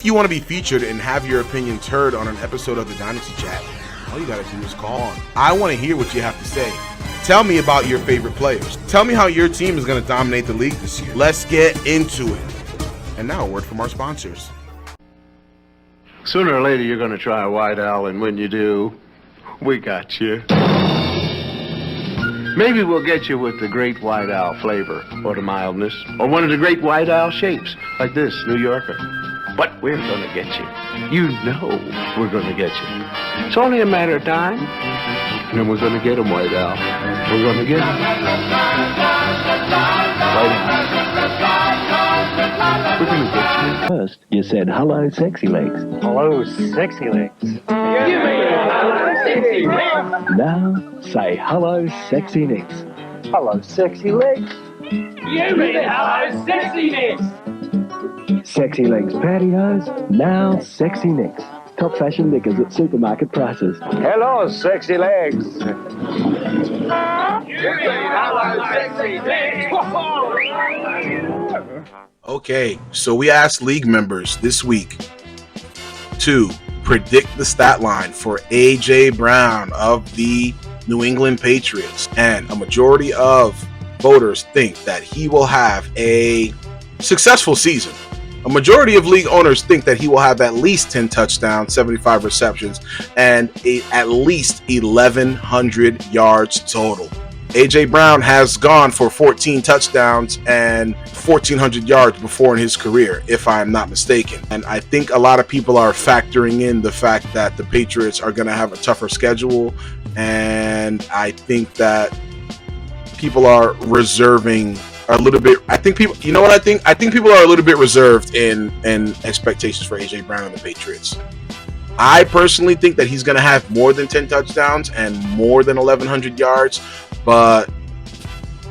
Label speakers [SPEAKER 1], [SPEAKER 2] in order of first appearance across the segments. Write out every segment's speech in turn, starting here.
[SPEAKER 1] If you want to be featured and have your opinions heard on an episode of the Dynasty Chat, all you gotta do is call on. I want to hear what you have to say. Tell me about your favorite players. Tell me how your team is going to dominate the league this year. Let's get into it. And now a word from our sponsors.
[SPEAKER 2] Sooner or later, you're going to try a White Owl, and when you do, we got you. Maybe we'll get you with the Great White Owl flavor, or the mildness, or one of the Great White Owl shapes, like this, New Yorker. But we're going to get you. You know we're going to get you. It's only a matter of time, and then we're going to get him, White Owl. We're going to get him. White Owl. We're going to get you.
[SPEAKER 3] First, you said, hello, sexy legs.
[SPEAKER 4] Hello, sexy legs.
[SPEAKER 3] Now, say, hello, sexy necks.
[SPEAKER 4] Hello, sexy legs.
[SPEAKER 5] You mean hello, sexy necks.
[SPEAKER 3] Sexy legs patios, now sexy necks. Top fashion knickers at supermarket prices.
[SPEAKER 4] Hello, sexy legs.
[SPEAKER 5] You mean hello, sexy necks.
[SPEAKER 1] Okay, so we asked league members this week to predict the stat line for A.J. Brown of the New England Patriots. And a majority of voters think that he will have a successful season. A majority of league owners think that he will have at least 10 touchdowns, 75 receptions, and at least 1,100 yards total. A.J. Brown has gone for 14 touchdowns and 1,400 yards before in his career, if I'm not mistaken. And I think a lot of people are factoring in the fact that the Patriots are going to have a tougher schedule, and I think that people are reserving a little bit. I think people, you know what I think? I think people are a little bit reserved in expectations for A.J. Brown and the Patriots. I personally think that he's going to have more than 10 touchdowns and more than 1,100 yards, but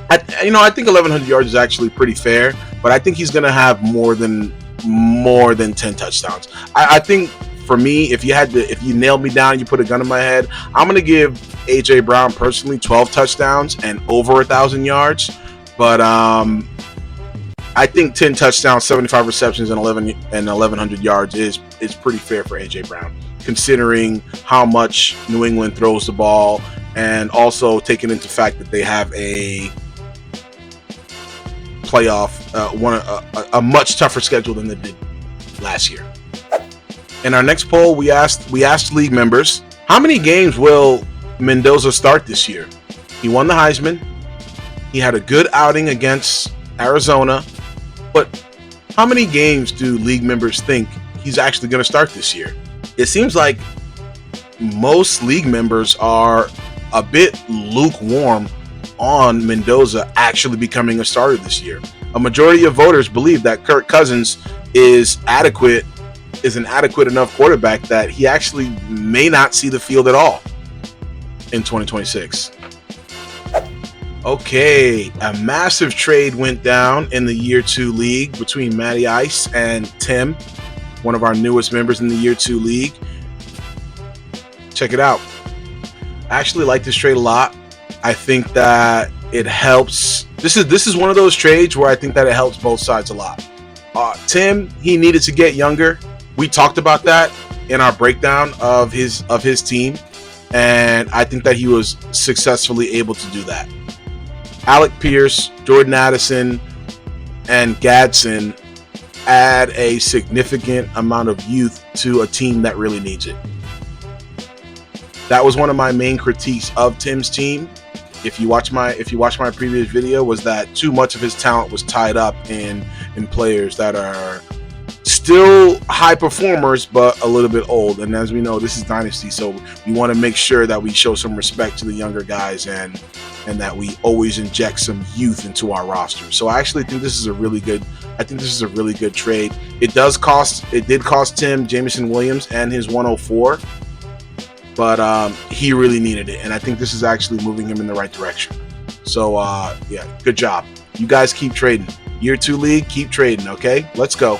[SPEAKER 1] I think 1,100 yards is actually pretty fair. But I think he's going to have more than 10 touchdowns. I think for me, if you nailed me down, you put a gun in my head, I'm going to give A.J. Brown personally 12 touchdowns and over 1,000 yards. But I think 10 touchdowns, 75 receptions, and 1,100 yards is pretty fair for A.J. Brown, considering how much New England throws the ball, and also taking into fact that they have a playoff, a much tougher schedule than they did last year. In our next poll, we asked league members, how many games will Mendoza start this year? He won the Heisman. He had a good outing against Arizona, but how many games do league members think he's actually going to start this year? It seems like most league members are a bit lukewarm on Mendoza actually becoming a starter this year. A majority of voters believe that Kirk Cousins is an adequate enough quarterback that he actually may not see the field at all in 2026. Okay, a massive trade went down in the Year 2 League between Matty Ice and Tim, one of our newest members in the Year 2 League. Check it out. I actually like this trade a lot. I think that it helps. This is one of those trades where I think that it helps both sides a lot. Tim, he needed to get younger. We talked about that in our breakdown of his team, and I think that he was successfully able to do that. Alec Pierce, Jordan Addison, and Gadsden add a significant amount of youth to a team that really needs it. That was one of my main critiques of Tim's team. If you watch my previous video, was that too much of his talent was tied up in players that are still high performers but a little bit old. And as we know, this is Dynasty, so we want to make sure that we show some respect to the younger guys and that we always inject some youth into our roster. So I actually think this is a really good trade. It did cost Tim Jameson Williams and his 104, but he really needed it, and I think this is actually moving him in the right direction. So yeah, good job. You guys keep trading. Year 2 League, keep trading, okay? Let's go.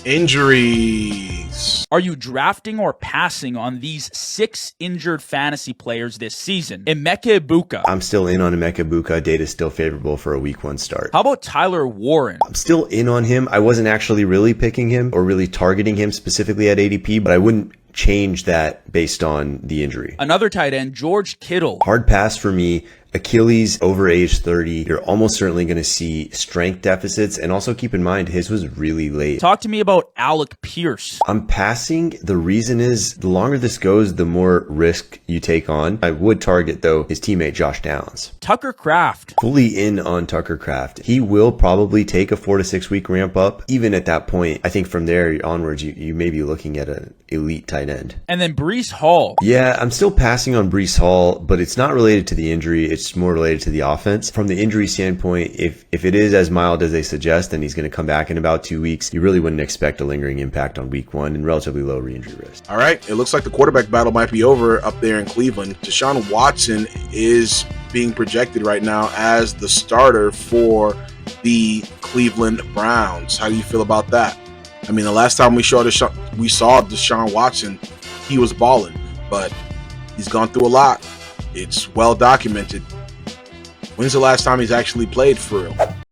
[SPEAKER 1] Injuries.
[SPEAKER 6] Are you drafting or passing on these 6 injured fantasy players this season? Emeka Egbuka.
[SPEAKER 7] I'm still in on Emeka Egbuka. Data is still favorable for a week 1 start.
[SPEAKER 6] How about Tyler Warren?
[SPEAKER 7] I'm still in on him. I wasn't actually really picking him or really targeting him specifically at ADP, but I wouldn't change that based on the injury.
[SPEAKER 6] Another tight end, George Kittle.
[SPEAKER 7] Hard pass for me. Achilles over age 30. You're almost certainly going to see strength deficits. And also keep in mind, his was really late.
[SPEAKER 6] Talk to me about Alec Pierce.
[SPEAKER 7] I'm passing. The reason is the longer this goes, the more risk you take on. I would target, though, his teammate Josh Downs.
[SPEAKER 6] Tucker Kraft.
[SPEAKER 7] Fully in on Tucker Kraft. He will probably take a 4 to 6 week ramp up. Even at that point, I think from there onwards, you may be looking at an elite tight end.
[SPEAKER 6] And then Breece Hall.
[SPEAKER 7] Yeah, I'm still passing on Breece Hall, but it's not related to the injury. It's more related to the offense. From the injury standpoint, if it is as mild as they suggest and he's going to come back in about 2 weeks, you really wouldn't expect a lingering impact on week 1 and relatively low re-injury risk.
[SPEAKER 1] All right, it looks like the quarterback battle might be over up there in Cleveland. Deshaun Watson is being projected right now as the starter for the Cleveland Browns. How do you feel about that? I mean, the last time we saw Deshaun Watson, he was balling, but he's gone through a lot. It's well documented. When's the last time he's actually played for real?